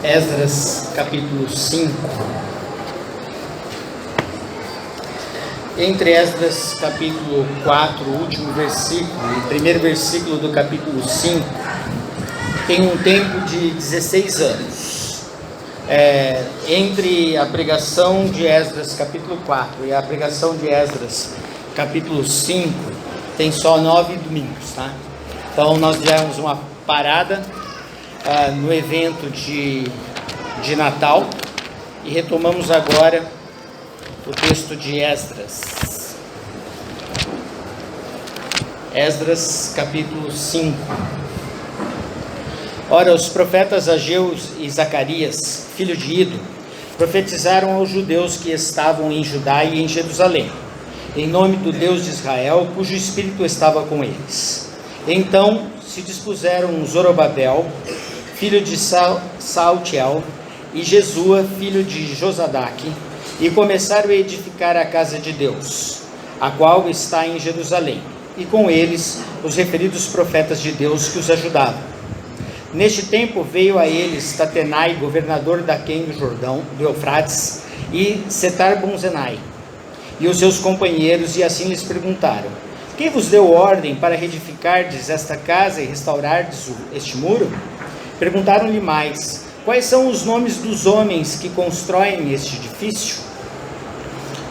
Esdras capítulo 5. Entre Esdras capítulo 4, o último versículo, e o primeiro versículo do capítulo 5, tem um tempo de 16 anos. Entre a pregação de Esdras capítulo 4 e a pregação de Esdras capítulo 5, tem só 9 domingos, tá? Então nós fizemos uma parada no evento de Natal e retomamos agora o texto de Esdras. Esdras capítulo 5. Ora, os profetas Ageu e Zacarias, filho de Ido, profetizaram aos judeus que estavam em Judá e em Jerusalém, em nome do Deus de Israel, cujo espírito estava com eles. Então se dispuseram Zorobabel, filho de Saltiel, e Jesua, filho de Josadaque, e começaram a edificar a casa de Deus, a qual está em Jerusalém, e com eles os referidos profetas de Deus que os ajudavam. Neste tempo veio a eles Tatenai, governador daquém do Jordão, do Eufrates, e Setar-Bonzenai, e os seus companheiros, e assim lhes perguntaram: quem vos deu ordem para reedificardes esta casa e restaurardes este muro? Perguntaram-lhe mais: quais são os nomes dos homens que constroem este edifício?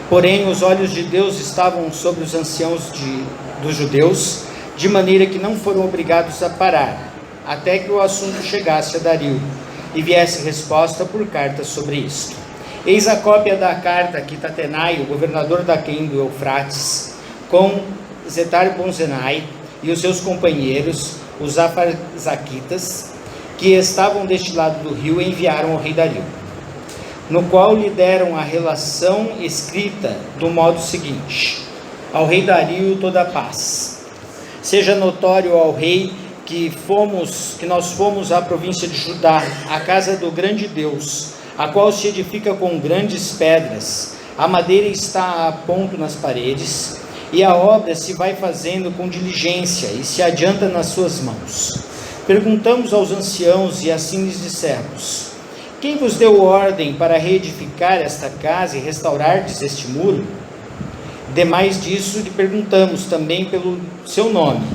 Porém, os olhos de Deus estavam sobre os anciãos dos judeus, de maneira que não foram obrigados a parar, até que o assunto chegasse a Dario, e viesse resposta por carta sobre isto. Eis a cópia da carta que Tatenai, o governador daquém do Eufrates, com Setar-Bonzenai e os seus companheiros, os Afarzaquitas, que estavam deste lado do rio, enviaram ao rei Dario, no qual lhe deram a relação escrita do modo seguinte: ao rei Dario toda a paz. Seja notório ao rei que nós fomos à província de Judá, à casa do grande Deus, a qual se edifica com grandes pedras, a madeira está a ponto nas paredes, e a obra se vai fazendo com diligência e se adianta nas suas mãos. Perguntamos aos anciãos e assim lhes dissemos: quem vos deu ordem para reedificar esta casa e restaurardes este muro? Demais disso lhe perguntamos também pelo seu nome,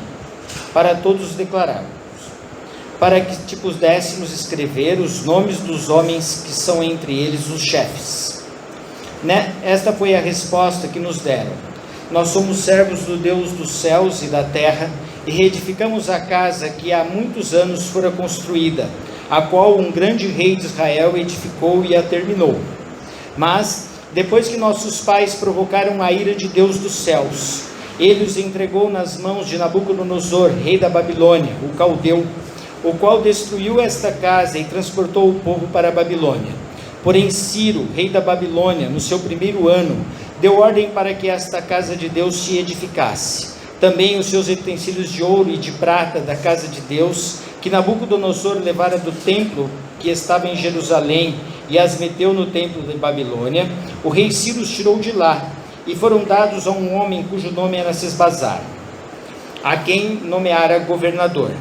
para todos declararmos, para que te pudéssemos escrever os nomes dos homens que são entre eles os chefes. Esta foi a resposta que nos deram: nós somos servos do Deus dos céus e da terra, e reedificamos a casa que há muitos anos fora construída, a qual um grande rei de Israel edificou e a terminou. Mas, depois que nossos pais provocaram a ira de Deus dos céus, ele os entregou nas mãos de Nabucodonosor, rei da Babilônia, o caldeu, o qual destruiu esta casa e transportou o povo para a Babilônia. Porém Ciro, rei da Babilônia, no seu primeiro ano, deu ordem para que esta casa de Deus se edificasse. Também os seus utensílios de ouro e de prata da casa de Deus, que Nabucodonosor levara do templo que estava em Jerusalém e as meteu no templo de Babilônia, o rei Ciro os tirou de lá, e foram dados a um homem cujo nome era Sesbazar, a quem nomeara governador.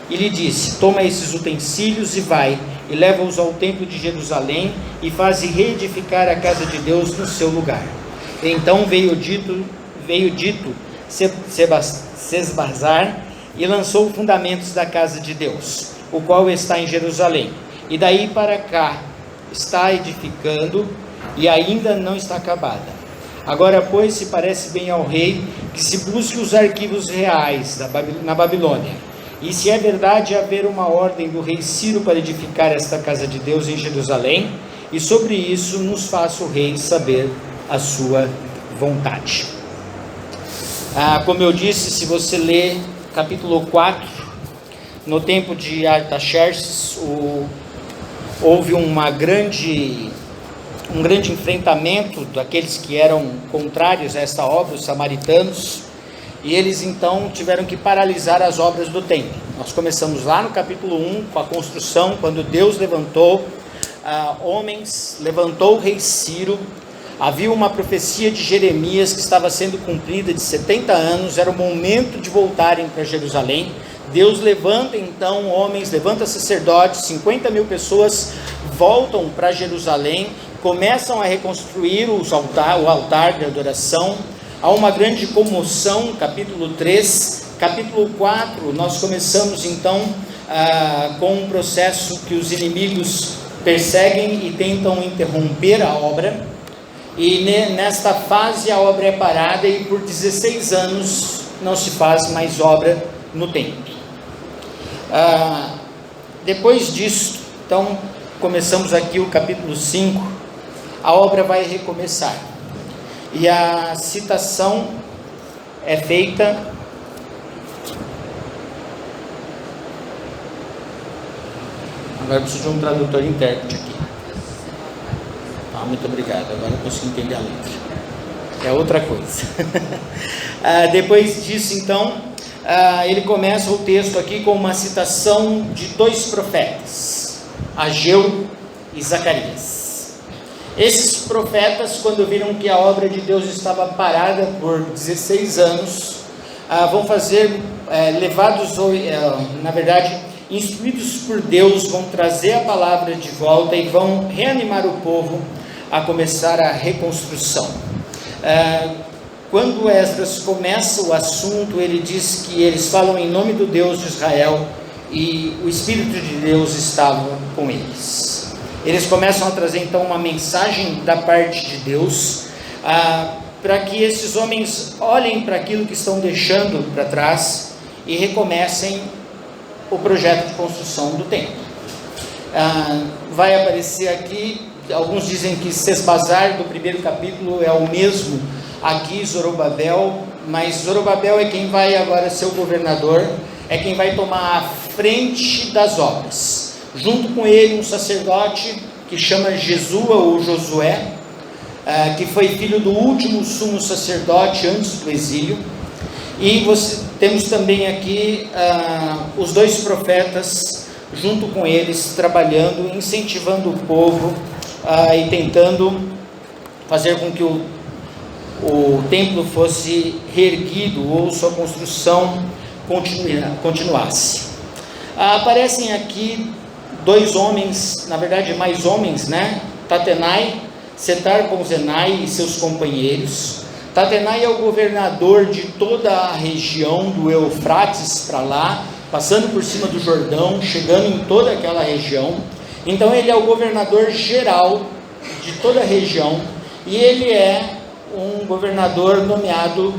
E lhe disse: toma esses utensílios e vai, e leva-os ao templo de Jerusalém, e faze reedificar a casa de Deus no seu lugar. Então veio dito Sesbazar, e lançou os fundamentos da casa de Deus, o qual está em Jerusalém, e daí para cá está edificando, e ainda não está acabada. Agora, pois, se parece bem ao rei que se busque os arquivos reais na Babilônia, e se é verdade haver uma ordem do rei Ciro para edificar esta casa de Deus em Jerusalém, e sobre isso nos faça o rei saber a sua vontade. Como eu disse, se você ler capítulo 4, no tempo de Artaxerxes, houve um grande enfrentamento daqueles que eram contrários a esta obra, os samaritanos, e eles então tiveram que paralisar as obras do templo. Nós começamos lá no capítulo 1 com a construção, quando Deus levantou homens, levantou o rei Ciro. Havia uma profecia de Jeremias que estava sendo cumprida de 70 anos, era o momento de voltarem para Jerusalém. Deus levanta então homens, levanta sacerdotes, 50 mil pessoas voltam para Jerusalém, começam a reconstruir o altar de adoração. Há uma grande comoção, capítulo 3, capítulo 4, nós começamos então com um processo que os inimigos perseguem e tentam interromper a obra, e nesta fase a obra é parada e por 16 anos não se faz mais obra no templo. Depois disso, então, começamos aqui o capítulo 5, a obra vai recomeçar, e a citação é feita, agora eu preciso de um tradutor e intérprete aqui, muito obrigado, agora eu consigo entender a letra, é outra coisa. Depois disso então, ele começa o texto aqui com uma citação de dois profetas, Ageu e Zacarias. Esses profetas, quando viram que a obra de Deus estava parada por 16 anos, vão fazer, instruídos por Deus, vão trazer a palavra de volta e vão reanimar o povo a começar a reconstrução. Quando Esdras começa o assunto, ele diz que eles falam em nome do Deus de Israel e o Espírito de Deus estava com eles. Eles começam a trazer então uma mensagem da parte de Deus, para que esses homens olhem para aquilo que estão deixando para trás e recomecem o projeto de construção do templo. Vai aparecer aqui, alguns dizem que Sesbazar do primeiro capítulo é o mesmo aqui, Zorobabel, mas Zorobabel é quem vai agora ser o governador, é quem vai tomar a frente das obras. Junto com ele um sacerdote que chama Jesua ou Josué, que foi filho do último sumo sacerdote antes do exílio. E temos também aqui os dois profetas junto com eles, trabalhando, incentivando o povo e tentando fazer com que o templo fosse reerguido ou sua construção continuasse. Aparecem aqui dois homens, na verdade mais homens, né? Tatenai, Setar-Bozenai e seus companheiros. Tatenai é o governador de toda a região do Eufrates para lá, passando por cima do Jordão, chegando em toda aquela região. Então ele é o governador geral de toda a região, e ele é um governador nomeado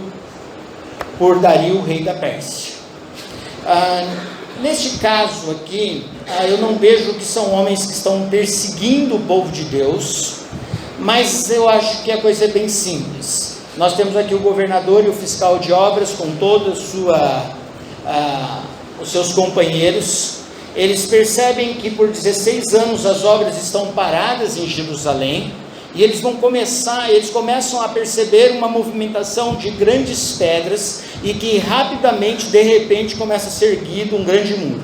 por Dario, rei da Pérsia. Neste caso aqui, eu não vejo que são homens que estão perseguindo o povo de Deus, mas eu acho que a coisa é bem simples. Nós temos aqui o governador e o fiscal de obras com todos os seus companheiros. Eles percebem que por 16 anos as obras estão paradas em Jerusalém, e eles começam a perceber uma movimentação de grandes pedras, e que rapidamente, de repente, começa a ser erguido um grande muro.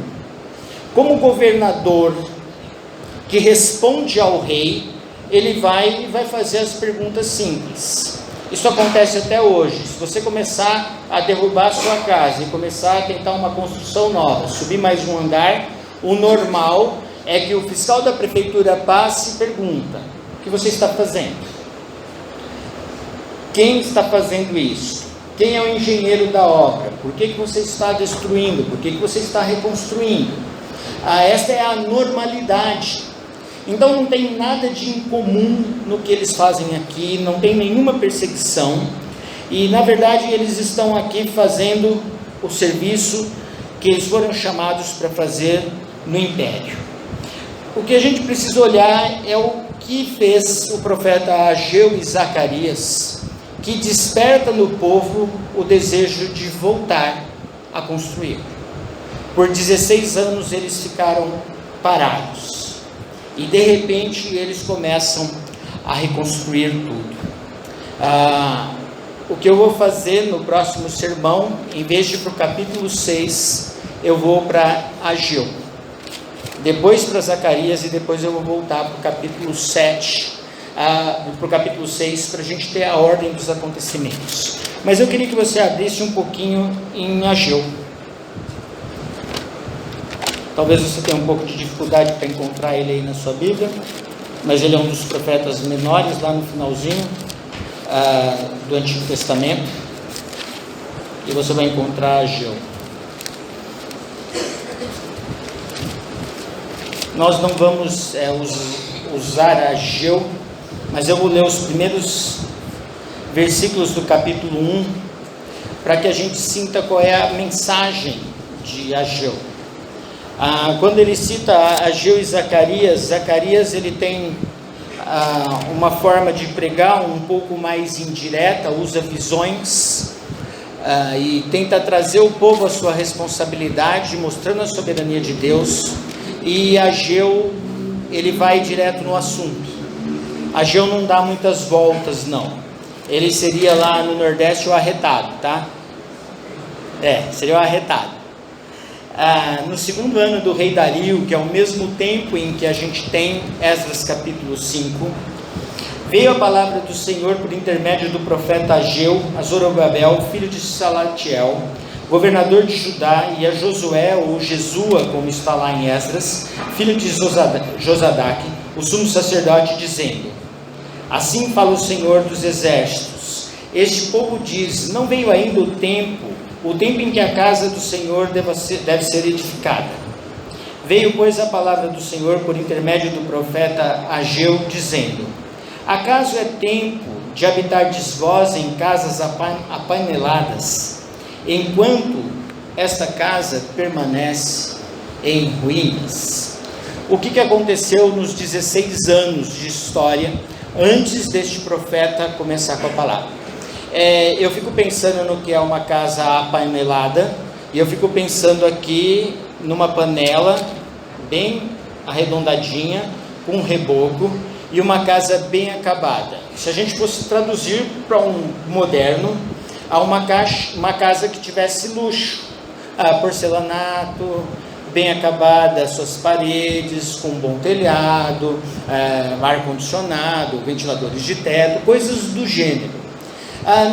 Como governador que responde ao rei, ele vai fazer as perguntas simples. Isso acontece até hoje. Se você começar a derrubar a sua casa e começar a tentar uma construção nova, subir mais um andar, o normal é que o fiscal da prefeitura passe e pergunta: o que você está fazendo? Quem está fazendo isso? Quem é o engenheiro da obra? Por que você está destruindo? Por que você está reconstruindo? Esta é a normalidade. Então não tem nada de incomum no que eles fazem aqui, não tem nenhuma perseguição, e na verdade eles estão aqui fazendo o serviço que eles foram chamados para fazer no império. O que a gente precisa olhar é o que fez o profeta Ageu e Zacarias, que desperta no povo o desejo de voltar a construir. Por 16 anos eles ficaram parados, e de repente eles começam a reconstruir tudo. O que eu vou fazer no próximo sermão, em vez de ir para o capítulo 6, eu vou para Ageu, depois para Zacarias, e depois eu vou voltar para o capítulo 7, para o capítulo 6, para a gente ter a ordem dos acontecimentos. Mas eu queria que você abrisse um pouquinho em Ageu. Talvez você tenha um pouco de dificuldade para encontrar ele aí na sua Bíblia, mas ele é um dos profetas menores, lá no finalzinho do Antigo Testamento, e você vai encontrar Ageu. Nós não vamos usar Ageu, mas eu vou ler os primeiros versículos do capítulo 1, para que a gente sinta qual é a mensagem de Ageu. Quando ele cita Ageu e Zacarias ele tem uma forma de pregar um pouco mais indireta, usa visões e tenta trazer o povo à sua responsabilidade, mostrando a soberania de Deus. E Ageu, ele vai direto no assunto. Ageu não dá muitas voltas, não. Ele seria lá no Nordeste o arretado, tá? Seria o arretado. No segundo ano do rei Dario, que é o mesmo tempo em que a gente tem Esdras capítulo 5, veio a palavra do Senhor por intermédio do profeta Ageu a Zorobabel, filho de Salatiel, governador de Judá, e a Josué, ou Jesua, como está lá em Esdras, filho de Josadaque, o sumo sacerdote, dizendo: assim fala o Senhor dos exércitos, este povo diz, não veio ainda o tempo em que a casa do Senhor deve ser edificada. Veio, pois, a palavra do Senhor por intermédio do profeta Ageu, dizendo: acaso é tempo de habitardes vós em casas apaineladas, enquanto esta casa permanece em ruínas? O que aconteceu nos 16 anos de história antes deste profeta começar com a palavra? Eu fico pensando no que é uma casa apainelada, e eu fico pensando aqui numa panela bem arredondadinha, com um reboco, e uma casa bem acabada. Se a gente fosse traduzir para um moderno, uma casa que tivesse luxo, porcelanato, bem acabada, suas paredes, com um bom telhado, ar-condicionado, ventiladores de teto, coisas do gênero.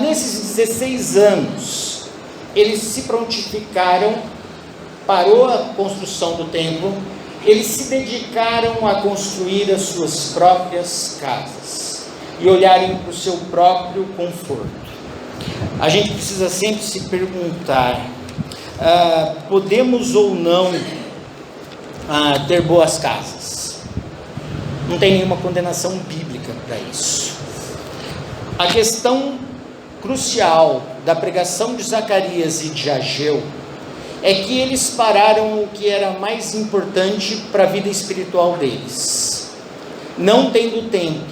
Nesses 16 anos, eles se prontificaram, parou a construção do templo, eles se dedicaram a construir as suas próprias casas e olharem para o seu próprio conforto. A gente precisa sempre se perguntar, podemos ou não ter boas casas? Não tem nenhuma condenação bíblica para isso. A questão crucial da pregação de Zacarias e de Ageu é que eles pararam o que era mais importante para a vida espiritual deles. Não tendo templo,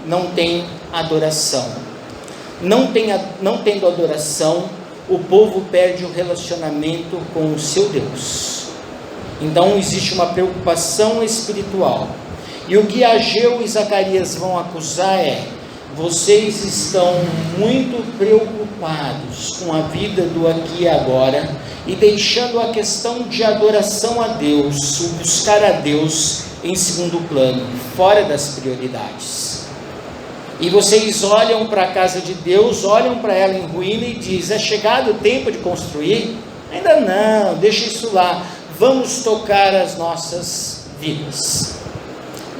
não tem adoração. Não tendo adoração, o povo perde o relacionamento com o seu Deus. Então existe uma preocupação espiritual. E o que Ageu e Zacarias vão acusar é: vocês estão muito preocupados com a vida do aqui e agora, e deixando a questão de adoração a Deus, o buscar a Deus em segundo plano, fora das prioridades. E vocês olham para a casa de Deus, olham para ela em ruína e dizem: é chegado o tempo de construir? Ainda não, deixa isso lá, vamos tocar as nossas vidas.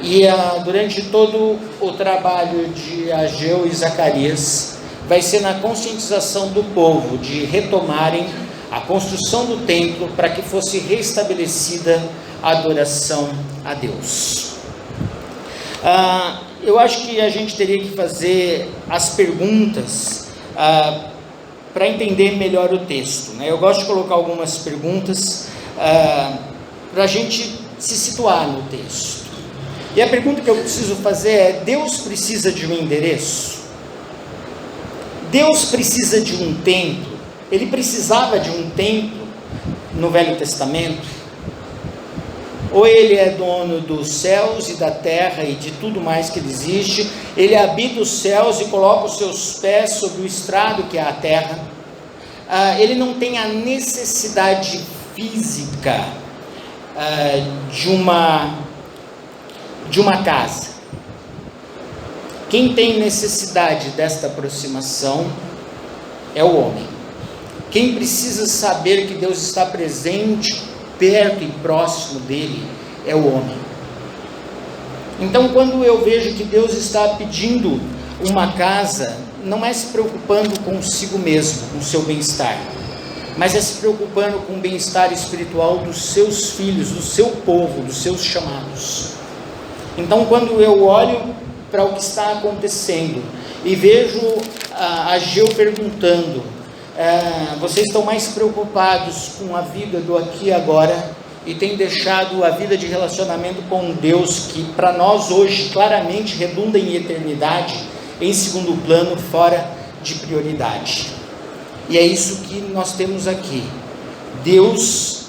E durante todo o trabalho de Ageu e Zacarias, vai ser na conscientização do povo de retomarem a construção do templo para que fosse restabelecida a adoração a Deus. Eu acho que a gente teria que fazer as perguntas para entender melhor o texto, né? Eu gosto de colocar algumas perguntas para a gente se situar no texto. E a pergunta que eu preciso fazer é: Deus precisa de um endereço? Deus precisa de um templo? Ele precisava de um templo no Velho Testamento? Ou ele é dono dos céus e da terra e de tudo mais que existe? Ele habita os céus e coloca os seus pés sobre o estrado que é a terra? Ele não tem a necessidade física de uma casa. Quem tem necessidade desta aproximação é o homem. Quem precisa saber que Deus está presente perto e próximo dele é o homem. Então, quando eu vejo que Deus está pedindo uma casa, não é se preocupando consigo mesmo, com o seu bem-estar, mas é se preocupando com o bem-estar espiritual dos seus filhos, do seu povo, dos seus chamados. Então, quando eu olho para o que está acontecendo e vejo a Ageu perguntando, vocês estão mais preocupados com a vida do aqui e agora e têm deixado a vida de relacionamento com Deus, que para nós hoje claramente redunda em eternidade, em segundo plano, fora de prioridade. E é isso que nós temos aqui. Deus,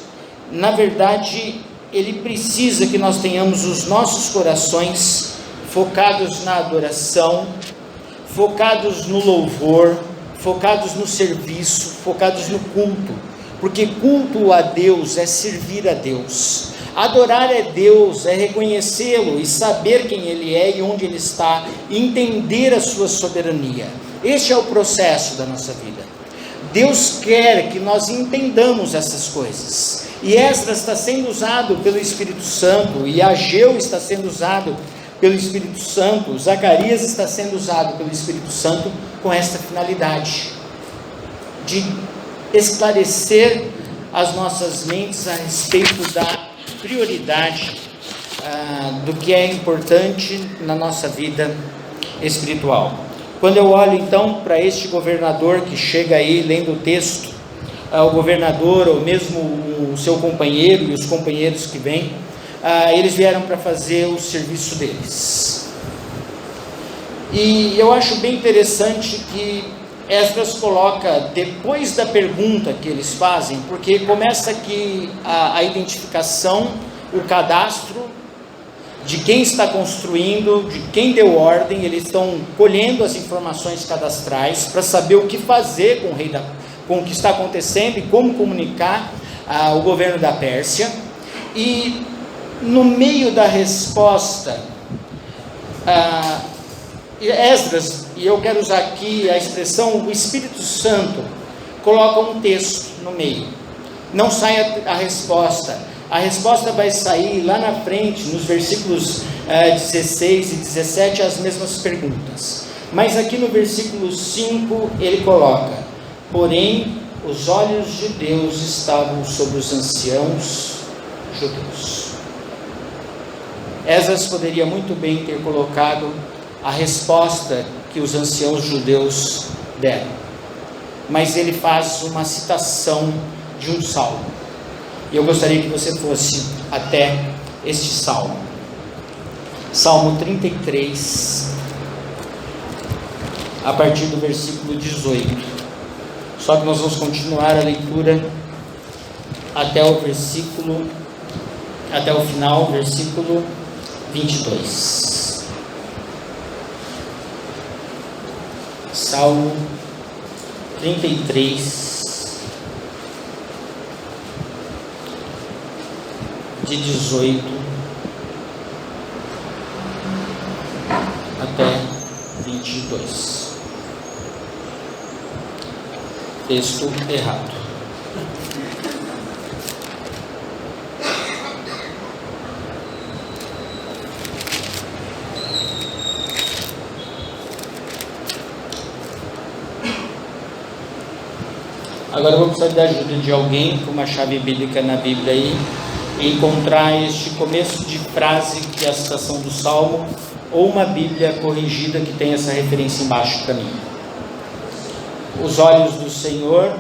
na verdade, Ele precisa que nós tenhamos os nossos corações focados na adoração, focados no louvor, focados no serviço, focados no culto, porque culto a Deus é servir a Deus. Adorar é Deus, é reconhecê-lo e saber quem Ele é e onde Ele está, e entender a sua soberania. Este é o processo da nossa vida. Deus quer que nós entendamos essas coisas, e Esdras está sendo usado pelo Espírito Santo, e Ageu está sendo usado pelo Espírito Santo, Zacarias está sendo usado pelo Espírito Santo com esta finalidade, de esclarecer as nossas mentes a respeito da prioridade do que é importante na nossa vida espiritual. Quando eu olho então para este governador que chega aí lendo o texto, o governador ou mesmo o seu companheiro e os companheiros que vêm, eles vieram para fazer o serviço deles. E eu acho bem interessante que Esdras coloca, depois da pergunta que eles fazem, porque começa aqui a identificação, o cadastro de quem está construindo, de quem deu ordem. Eles estão colhendo as informações cadastrais para saber o que fazer com o que está acontecendo e como comunicar ao governo da Pérsia. E no meio da resposta, Esdras, e eu quero usar aqui a expressão, o Espírito Santo coloca um texto no meio. Não sai a resposta vai sair lá na frente, nos versículos 16 e 17, as mesmas perguntas. Mas aqui no versículo 5 ele coloca: porém os olhos de Deus estavam sobre os anciãos judeus. Esdras poderia muito bem ter colocado a resposta que os anciãos judeus deram, mas ele faz uma citação de um salmo, e eu gostaria que você fosse até este salmo, Salmo 33, a partir do versículo 18, só que nós vamos continuar a leitura até o final, versículo 22. Salmo 33, de 18 até 22. Texto errado. Agora eu vou precisar da ajuda de alguém com uma chave bíblica na Bíblia aí, e encontrar este começo de frase que é a citação do Salmo, ou uma Bíblia corrigida que tem essa referência embaixo para mim. Os olhos do Senhor,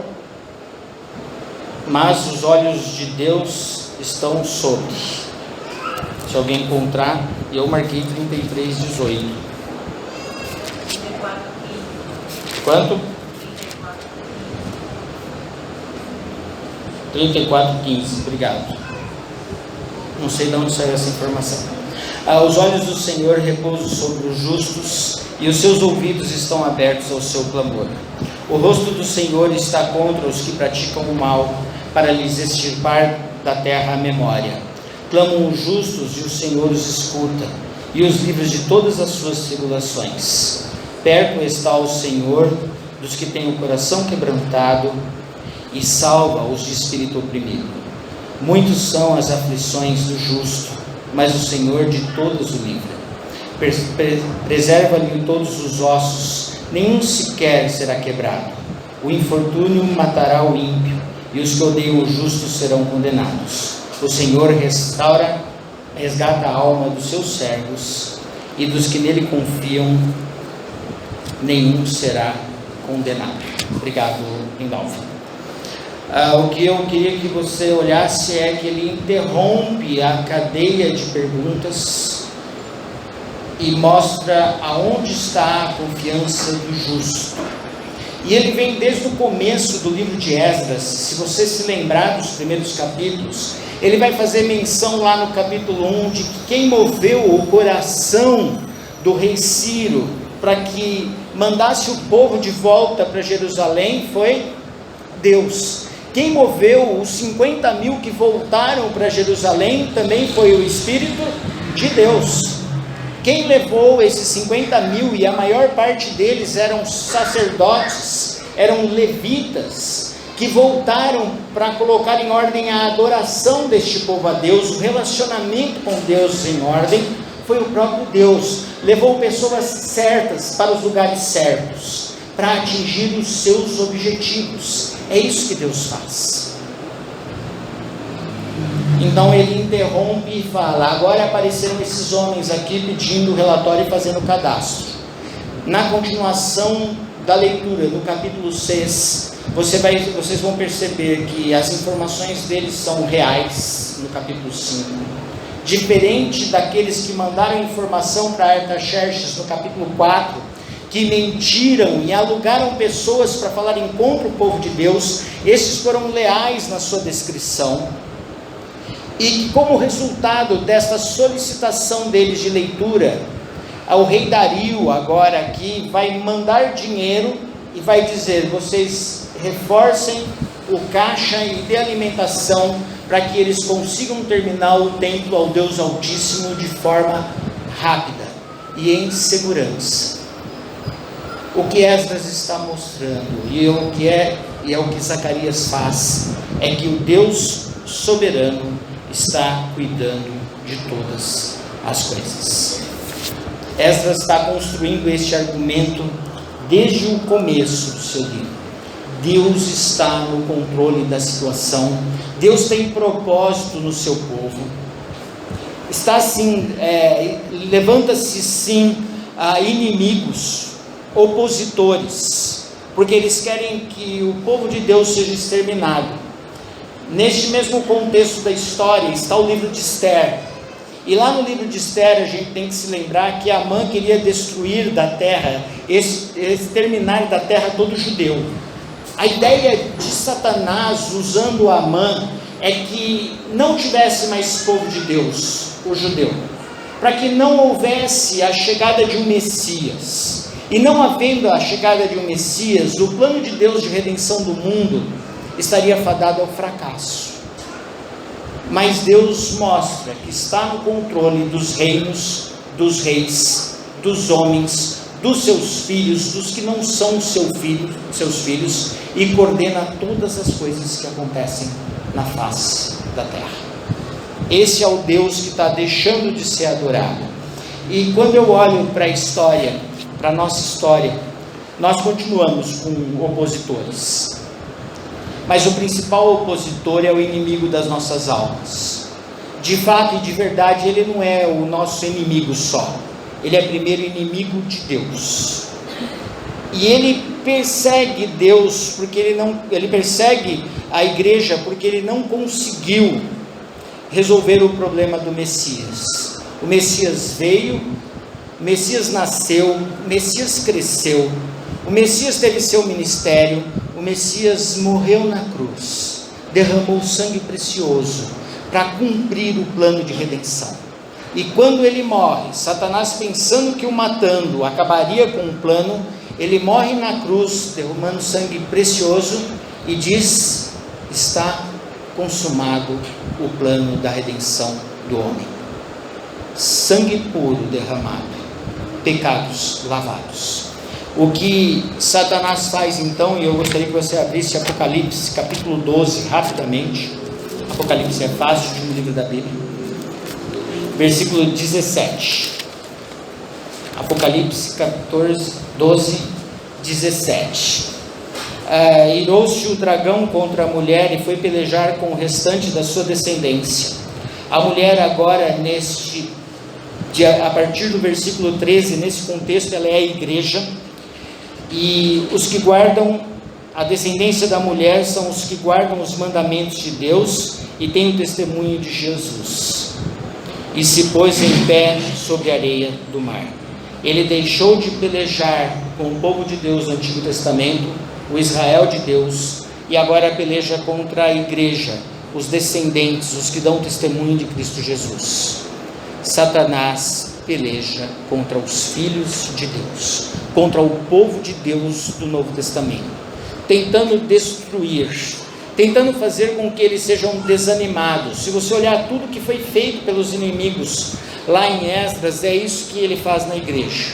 mas os olhos de Deus estão sobre. Se alguém encontrar, eu marquei 33, 18. Quanto? 34:15, obrigado. Não sei de onde saiu essa informação. Os olhos do Senhor repousam sobre os justos, e os seus ouvidos estão abertos ao seu clamor. O rosto do Senhor está contra os que praticam o mal, para lhes extirpar da terra a memória. Clamam os justos, e o Senhor os escuta, e os livra de todas as suas tribulações. Perto está o Senhor dos que têm o coração quebrantado, e salva os de espírito oprimido. Muitos são as aflições do justo, mas o Senhor de todas o livra. Preserva-lhe todos os ossos, nenhum sequer será quebrado. O infortúnio matará o ímpio, e os que odeiam o justo serão condenados. O Senhor resgata a alma dos seus servos, e dos que nele confiam, nenhum será condenado. Obrigado, Rindolfo. O que eu queria que você olhasse é que ele interrompe a cadeia de perguntas e mostra aonde está a confiança do justo. E ele vem desde o começo do livro de Esdras. Se você se lembrar dos primeiros capítulos, ele vai fazer menção lá no capítulo 1 de que quem moveu o coração do rei Ciro para que mandasse o povo de volta para Jerusalém foi Deus. Quem moveu os 50 mil que voltaram para Jerusalém também foi o Espírito de Deus. Quem levou esses 50 mil, e a maior parte deles eram sacerdotes, eram levitas, que voltaram para colocar em ordem a adoração deste povo a Deus, o relacionamento com Deus em ordem, foi o próprio Deus. Levou pessoas certas para os lugares certos, para atingir os seus objetivos. É isso que Deus faz. Então ele interrompe e fala: agora apareceram esses homens aqui pedindo o relatório e fazendo o cadastro. Na continuação da leitura do capítulo 6, vocês vão perceber que as informações deles são reais no capítulo 5. Diferente daqueles que mandaram informação para Artaxerxes no capítulo 4, que mentiram e alugaram pessoas para falarem contra o povo de Deus, esses foram leais na sua descrição. E como resultado desta solicitação deles de leitura, o rei Dario agora aqui vai mandar dinheiro e vai dizer: vocês reforcem o caixa e dê alimentação para que eles consigam terminar o templo ao Deus Altíssimo de forma rápida e em segurança. O que Esdras está mostrando, e é o que Zacarias faz, é que o Deus soberano está cuidando de todas as coisas. Esdras está construindo este argumento desde o começo do seu livro. Deus está no controle da situação. Deus tem propósito no seu povo. Está sim, levanta-se sim inimigos, opositores, porque eles querem que o povo de Deus seja exterminado. Neste mesmo contexto da história está o livro de Esther. E lá no livro de Esther a gente tem que se lembrar que Amã queria destruir da terra, exterminar da terra todo judeu. A ideia de Satanás usando Amã é que não tivesse mais povo de Deus, o judeu, para que não houvesse a chegada de um Messias. E não havendo a chegada de um Messias, o plano de Deus de redenção do mundo estaria fadado ao fracasso. Mas Deus mostra que está no controle dos reinos, dos reis, dos homens, dos seus filhos, dos que não são seus filhos, e coordena todas as coisas que acontecem na face da terra. Esse é o Deus que está deixando de ser adorado. E quando eu olho para a história, para a nossa história, nós continuamos com opositores. Mas o principal opositor é o inimigo das nossas almas. De fato e de verdade, ele não é o nosso inimigo só. Ele é primeiro inimigo de Deus. E ele persegue Deus porque ele persegue a igreja porque ele não conseguiu resolver o problema do Messias. O Messias veio, o Messias nasceu, o Messias cresceu, o Messias teve seu ministério. O Messias morreu na cruz, derramou sangue precioso para cumprir o plano de redenção. E quando ele morre, Satanás, pensando que o matando acabaria com o plano, ele morre na cruz, derramando sangue precioso, e diz: está consumado o plano da redenção do homem. Sangue puro derramado, pecados lavados. O que Satanás faz então, e eu gostaria que você abrisse Apocalipse capítulo 12 rapidamente. Apocalipse é fácil, último livro da Bíblia. Versículo 17. Apocalipse 14, 12, 17. Irou-se o dragão contra a mulher e foi pelejar com o restante da sua descendência. A mulher agora, a partir do versículo 13, nesse contexto, ela é a igreja. E os que guardam, a descendência da mulher são os que guardam os mandamentos de Deus e têm o testemunho de Jesus. E se pôs em pé sobre a areia do mar. Ele deixou de pelejar com o povo de Deus no Antigo Testamento, o Israel de Deus, e agora peleja contra a igreja, os descendentes, os que dão testemunho de Cristo Jesus. Satanás peleja contra os filhos de Deus, contra o povo de Deus do Novo Testamento, tentando destruir, tentando fazer com que eles sejam desanimados. Se você olhar tudo que foi feito pelos inimigos lá em Esdras, é isso que ele faz na igreja.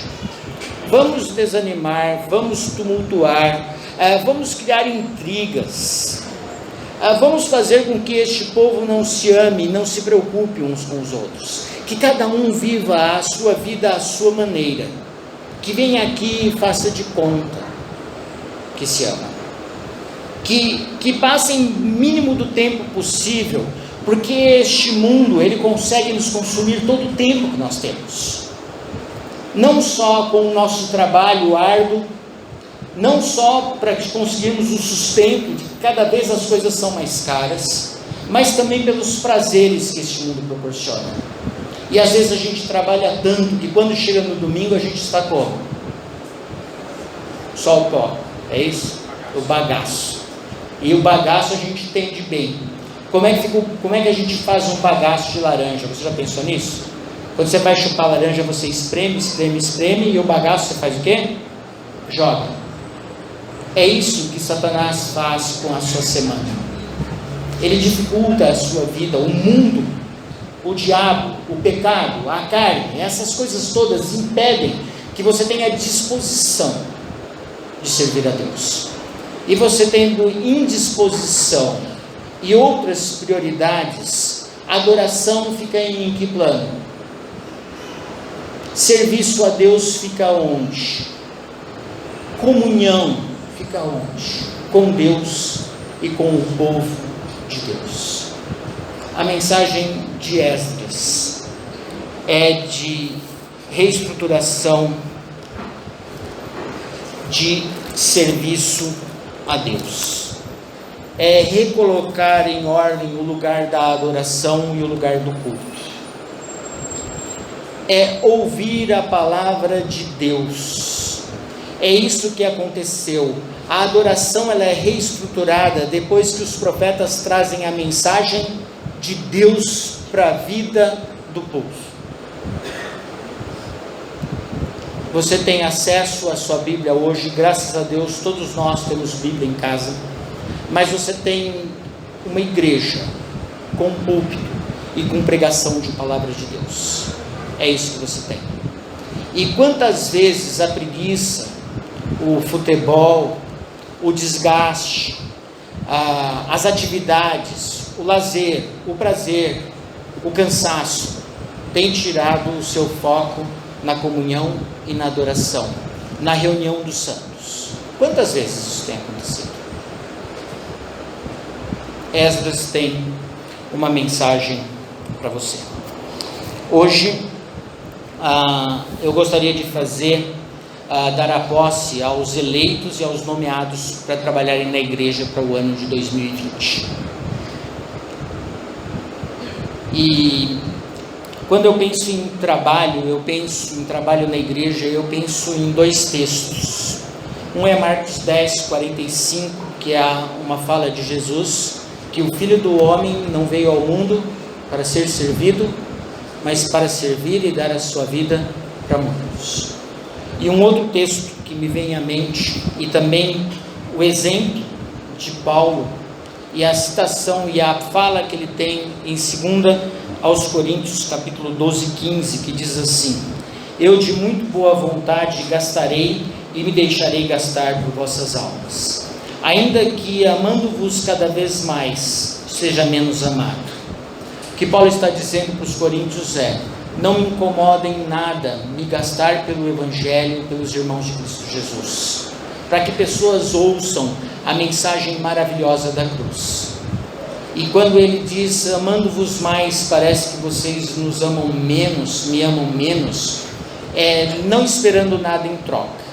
Vamos desanimar, vamos tumultuar, vamos criar intrigas, vamos fazer com que este povo não se ame, não se preocupe uns com os outros, que cada um viva a sua vida à sua maneira, que venha aqui e faça de conta que se ama, que passem o mínimo do tempo possível, porque este mundo, ele consegue nos consumir todo o tempo que nós temos, não só com o nosso trabalho árduo, não só para que conseguirmos o sustento, de que cada vez as coisas são mais caras, mas também pelos prazeres que este mundo proporciona. E às vezes a gente trabalha tanto que quando chega no domingo a gente está como? Só o pó, é isso? O bagaço. E o bagaço a gente entende bem. Como é que a gente faz um bagaço de laranja? Você já pensou nisso? Quando você vai chupar laranja, você espreme, espreme, espreme, e o bagaço você faz o quê? Joga. É isso que Satanás faz com a sua semana. Ele dificulta a sua vida, o mundo, o diabo, o pecado, a carne, essas coisas todas impedem que você tenha disposição de servir a Deus. E você tendo indisposição e outras prioridades, a adoração fica em que plano? Serviço a Deus fica onde? Comunhão fica onde? Com Deus e com o povo de Deus. A mensagem de Esdras é de reestruturação, de serviço a Deus. É recolocar em ordem o lugar da adoração e o lugar do culto. É ouvir a palavra de Deus. É isso que aconteceu. A adoração, ela é reestruturada depois que os profetas trazem a mensagem de Deus para a vida do povo. Você tem acesso à sua Bíblia hoje, graças a Deus, todos nós temos Bíblia em casa, mas você tem uma igreja com púlpito e com pregação de palavra de Deus. É isso que você tem. E quantas vezes a preguiça, o futebol, o desgaste, as atividades, o lazer, o prazer, o cansaço, tem tirado o seu foco na comunhão e na adoração, na reunião dos santos. Quantas vezes isso tem acontecido? Esdras tem uma mensagem para você. Hoje, eu gostaria de dar a posse aos eleitos e aos nomeados para trabalharem na igreja para o ano de 2020. E quando eu penso em trabalho na igreja, eu penso em dois textos. Um é Marcos 10, 45, que é uma fala de Jesus, que o Filho do Homem não veio ao mundo para ser servido, mas para servir e dar a sua vida para muitos. E um outro texto que me vem à mente, e também o exemplo de Paulo, e a citação e a fala que ele tem em 2 aos Coríntios, capítulo 12, 15, que diz assim: eu de muito boa vontade gastarei e me deixarei gastar por vossas almas, ainda que amando-vos cada vez mais, seja menos amado. O que Paulo está dizendo para os coríntios é: não me incomoda em nada me gastar pelo Evangelho, pelos irmãos de Cristo Jesus, para que pessoas ouçam a mensagem maravilhosa da cruz. E quando ele diz, amando-vos mais, parece que vocês nos amam menos, me amam menos, não esperando nada em troca.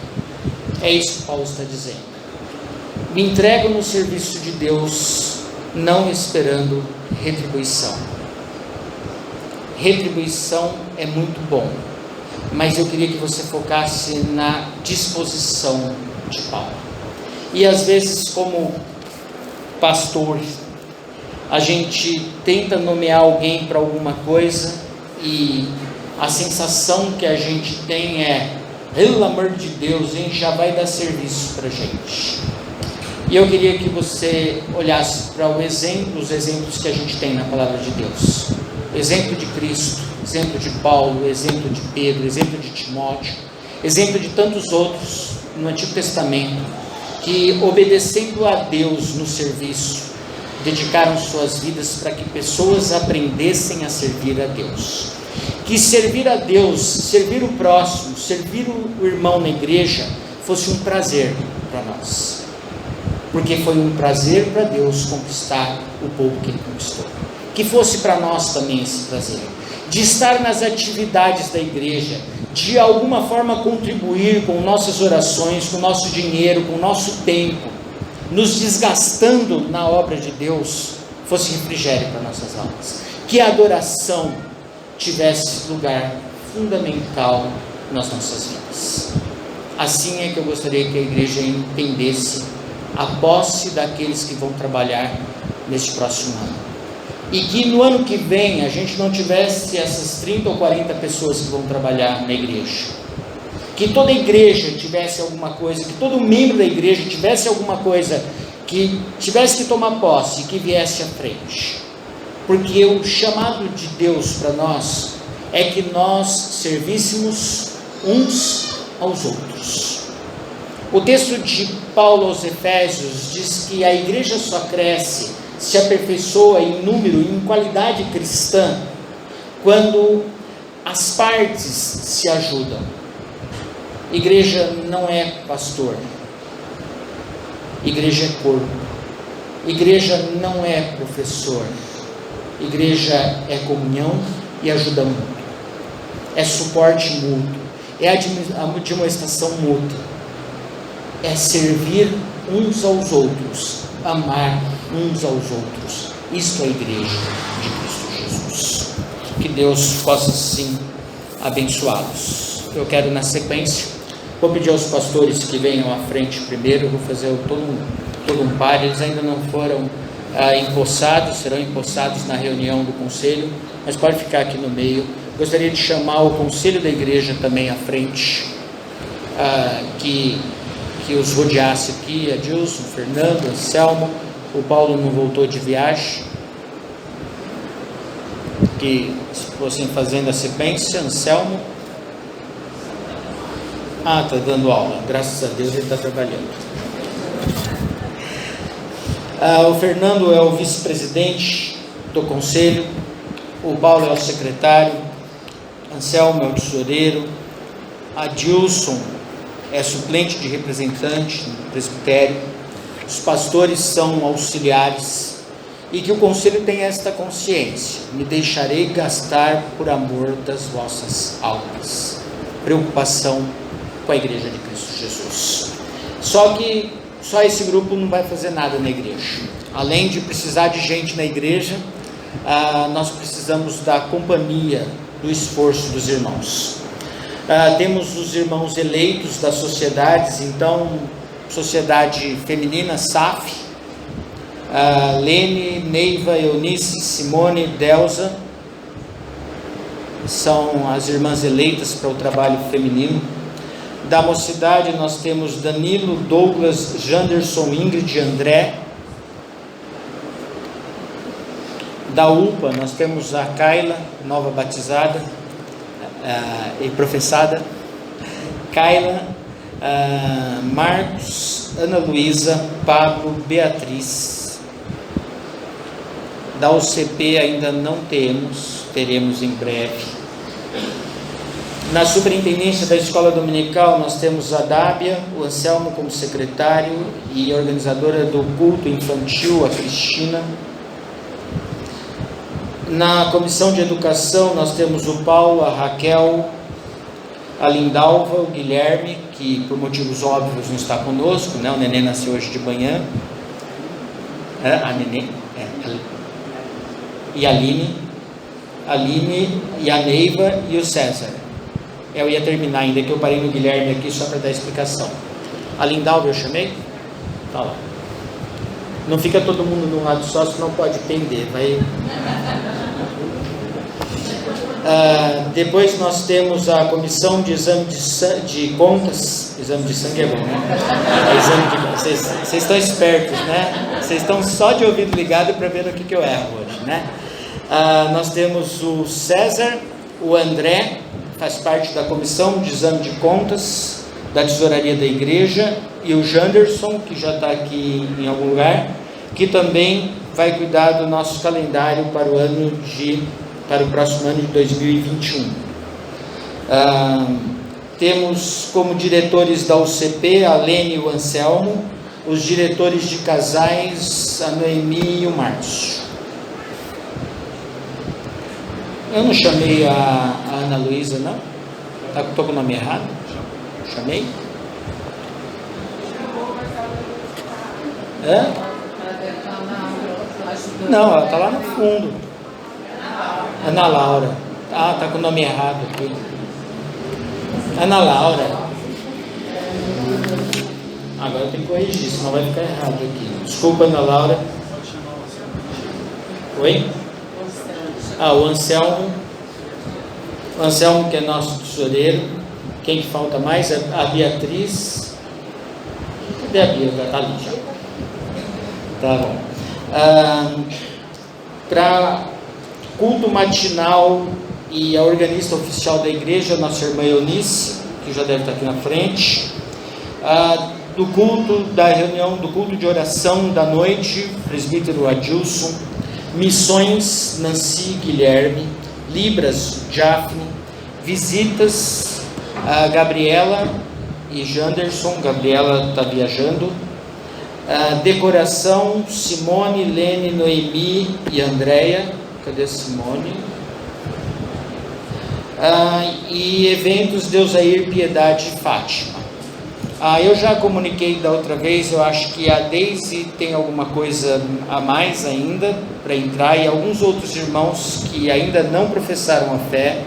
É isso que Paulo está dizendo. Me entrego no serviço de Deus, não esperando retribuição. Retribuição é muito bom, mas eu queria que você focasse na disposição de Paulo. E às vezes, como pastor, a gente tenta nomear alguém para alguma coisa e a sensação que a gente tem é: pelo amor de Deus, hein, já vai dar serviço para a gente. E eu queria que você olhasse para os exemplos que a gente tem na palavra de Deus. Exemplo de Cristo, exemplo de Paulo, exemplo de Pedro, exemplo de Timóteo, exemplo de tantos outros no Antigo Testamento, que obedecendo a Deus no serviço, dedicaram suas vidas para que pessoas aprendessem a servir a Deus. Que servir a Deus, servir o próximo, servir o irmão na igreja, fosse um prazer para nós. Porque foi um prazer para Deus conquistar o povo que Ele conquistou. Que fosse para nós também esse prazer, de estar nas atividades da igreja, de alguma forma contribuir com nossas orações, com nosso dinheiro, com nosso tempo, nos desgastando na obra de Deus, fosse refrigério para nossas almas. Que a adoração tivesse lugar fundamental nas nossas vidas. Assim é que eu gostaria que a igreja entendesse a posse daqueles que vão trabalhar neste próximo ano. E que no ano que vem a gente não tivesse essas 30 ou 40 pessoas que vão trabalhar na igreja. Que toda a igreja tivesse alguma coisa, que todo membro da igreja tivesse alguma coisa, que tivesse que tomar posse e que viesse à frente. Porque o chamado de Deus para nós é que nós servíssemos uns aos outros. O texto de Paulo aos Efésios diz que a igreja só cresce, se aperfeiçoa em número e em qualidade cristã quando as partes se ajudam. Igreja não é pastor, igreja é corpo. Igreja não é professor, igreja é comunhão e ajuda mútua, é suporte mútuo, é admoestação mútua, é servir uns aos outros, amar uns aos outros. Isto é a igreja de Cristo Jesus. Que Deus possa sim abençoá-los. Eu quero, na sequência, vou pedir aos pastores que venham à frente primeiro. Eu vou fazer todo um par. Eles ainda não foram empossados, serão empossados na reunião do conselho, mas pode ficar aqui no meio. Gostaria de chamar o conselho da igreja também à frente, que os rodeasse aqui: Adilson, Fernando, Anselmo. O Paulo não voltou de viagem. Que fossem fazendo a sequência. Anselmo. Está dando aula. Graças a Deus ele está trabalhando. O Fernando é o vice-presidente do conselho. O Paulo é o secretário. Anselmo é o tesoureiro. Adilson é suplente de representante no presbitério. Os pastores são auxiliares. E que o conselho tenha esta consciência: me deixarei gastar por amor das vossas almas. Preocupação com a igreja de Cristo Jesus. Só que só esse grupo não vai fazer nada na igreja. Além de precisar de gente na igreja, nós precisamos da companhia, do esforço dos irmãos. Temos os irmãos eleitos das sociedades. Então, Sociedade Feminina, SAF, Lene, Neiva, Eunice, Simone, Delza, são as irmãs eleitas para o trabalho feminino. Da mocidade nós temos Danilo, Douglas, Janderson, Ingrid, André. Da UPA nós temos a Kaila, nova batizada e professada, Kaila, Marcos, Ana Luísa, Pablo, Beatriz. Da UCP ainda não teremos em breve. Na superintendência da escola dominical, nós temos a Dábia, o Anselmo como secretário e organizadora do culto infantil, a Cristina. Na comissão de educação, nós temos o Paulo, a Raquel, a Lindalva, o Guilherme, que por motivos óbvios não está conosco, né? O neném nasceu hoje de manhã. A neném, e a Aline e a Neiva e o César. Eu ia terminar ainda, que eu parei no Guilherme aqui só para dar explicação. A Lindalva eu chamei? Tá lá. Não fica todo mundo num lado só, senão pode pender. Depois nós temos a comissão de exame de contas. Exame de sangue é bom, né? Vocês estão espertos, né? Vocês estão só de ouvido ligado para ver o que eu erro hoje, né? Nós temos o César, o André, faz parte da comissão de exame de contas da tesouraria da igreja, e o Janderson, que já está aqui em algum lugar, que também vai cuidar do nosso calendário para o próximo ano de 2021. Temos como diretores da UCP a Lene e o Anselmo, os diretores de casais a Noemi e o Márcio. Eu não chamei a Ana Luísa, não? Estou com o nome errado? Chamei? Hã? Não, ela está lá no fundo. Ana Laura. Está com o nome errado aqui. Ana Laura. Agora eu tenho que corrigir, senão vai ficar errado aqui. Desculpa, Ana Laura. Oi? O Anselmo. O Anselmo, que é nosso tesoureiro. Quem que falta mais? A Beatriz. Cadê a Bia? Está ali já. Tá bom. Para culto matinal e a organista oficial da igreja, nossa irmã Eunice, que já deve estar aqui na frente. Do culto da reunião, do culto de oração da noite, presbítero Adilson. Missões, Nancy e Guilherme. Libras, Jafne. Visitas, Gabriela e Janderson. Gabriela está viajando. Decoração, Simone, Lene, Noemi e Andréia. Cadê Simone? E eventos, Deusair, Piedade e Fátima. Eu já comuniquei da outra vez, eu acho que a Deise tem alguma coisa a mais ainda para entrar, e alguns outros irmãos que ainda não professaram a fé,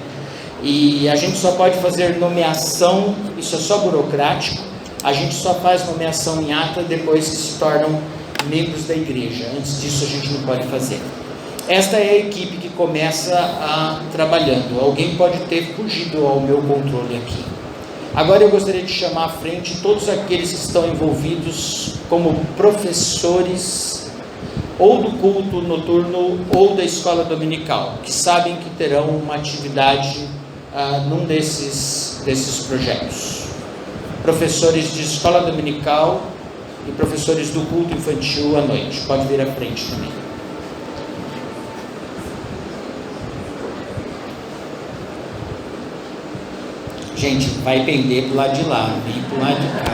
e a gente só pode fazer nomeação, isso é só burocrático, a gente só faz nomeação em ata depois que se tornam membros da igreja, antes disso a gente não pode fazer. Esta é a equipe que começa trabalhando. Alguém pode ter fugido ao meu controle aqui. Agora eu gostaria de chamar à frente todos aqueles que estão envolvidos como professores ou do culto noturno ou da escola dominical, que sabem que terão uma atividade num desses projetos. Professores de escola dominical e professores do culto infantil à noite. Pode vir à frente também. Gente, vai pender para o lado de lá, não vem para o lado de cá.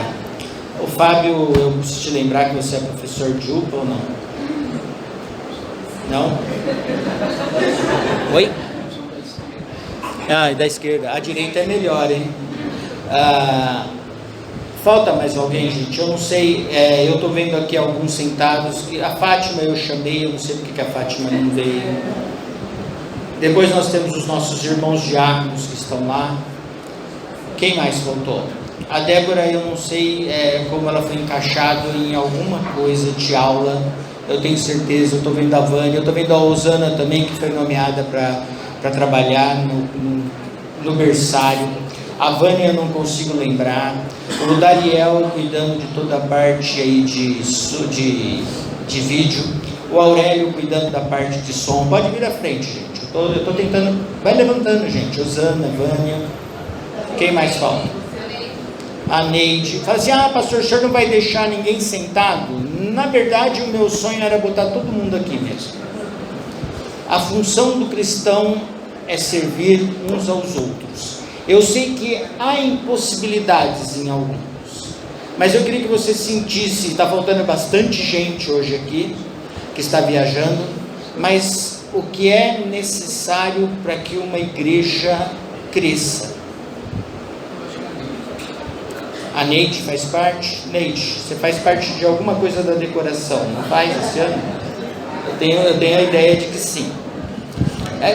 Ô Fábio, eu preciso te lembrar que você é professor de UPA ou não? Não? Oi? Da esquerda. A direita é melhor, hein? Falta mais alguém, gente? Eu não sei, eu estou vendo aqui alguns sentados. A Fátima eu chamei, eu não sei porque a Fátima não veio. Depois nós temos os nossos irmãos diáconos que estão lá. Quem mais faltou? A Débora, eu não sei como ela foi encaixada em alguma coisa de aula. Eu tenho certeza, eu estou vendo a Vânia, eu estou vendo a Osana também, que foi nomeada para trabalhar no berçário. A Vânia eu não consigo lembrar. O Dariel cuidando de toda a parte aí de vídeo. O Aurélio cuidando da parte de som. Pode vir à frente, gente. Eu estou tentando. Vai levantando, gente. Osana, Vânia. Quem mais falta? A Neide. Fala assim, pastor, o senhor não vai deixar ninguém sentado? Na verdade, o meu sonho era botar todo mundo aqui mesmo. A função do cristão é servir uns aos outros. Eu sei que há impossibilidades em alguns, mas eu queria que você sentisse, está faltando bastante gente hoje aqui, que está viajando, mas o que é necessário para que uma igreja cresça. A Neide faz parte? Neide, você faz parte de alguma coisa da decoração, não faz esse ano? Eu tenho a ideia de que sim.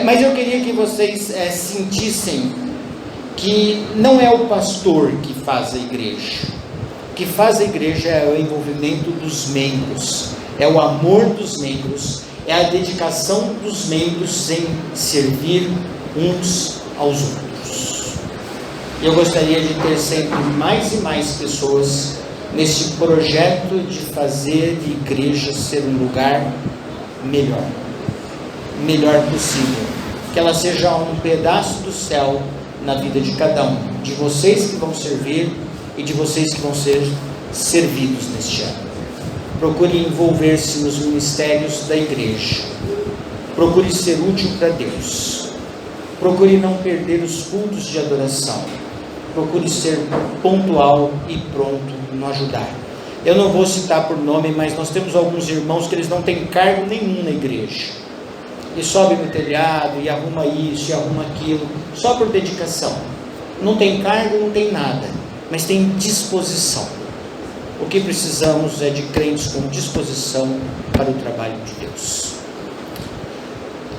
Mas eu queria que vocês sentissem que não é o pastor que faz a igreja. O que faz a igreja é o envolvimento dos membros, é o amor dos membros, é a dedicação dos membros em servir uns aos outros. Eu gostaria de ter sempre mais e mais pessoas nesse projeto de fazer a igreja ser um lugar melhor possível, que ela seja um pedaço do céu na vida de cada um, de vocês que vão servir e de vocês que vão ser servidos neste ano. Procure envolver-se nos ministérios da igreja, procure ser útil para Deus, procure não perder os cultos de adoração, procure ser pontual e pronto no ajudar. Eu não vou citar por nome, mas nós temos alguns irmãos que eles não têm cargo nenhum na igreja, e sobe no telhado, e arruma isso, e arruma aquilo, só por dedicação. Não tem cargo, não tem nada, mas tem disposição. O que precisamos é de crentes com disposição para o trabalho de Deus.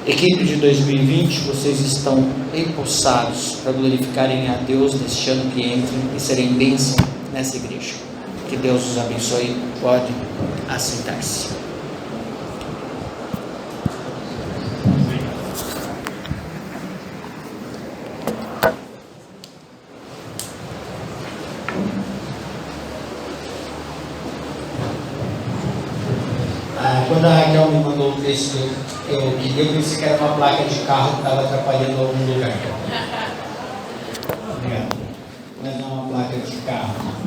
Equipe de 2020, vocês estão empossados para glorificarem a Deus neste ano que entra e serem bênção nessa igreja. Que Deus os abençoe. Pode assentar-se. Quando a Raquel me mandou o texto eu pensei que era uma placa de carro que estava atrapalhando algum lugar. Obrigado. Mas não é uma placa de carro.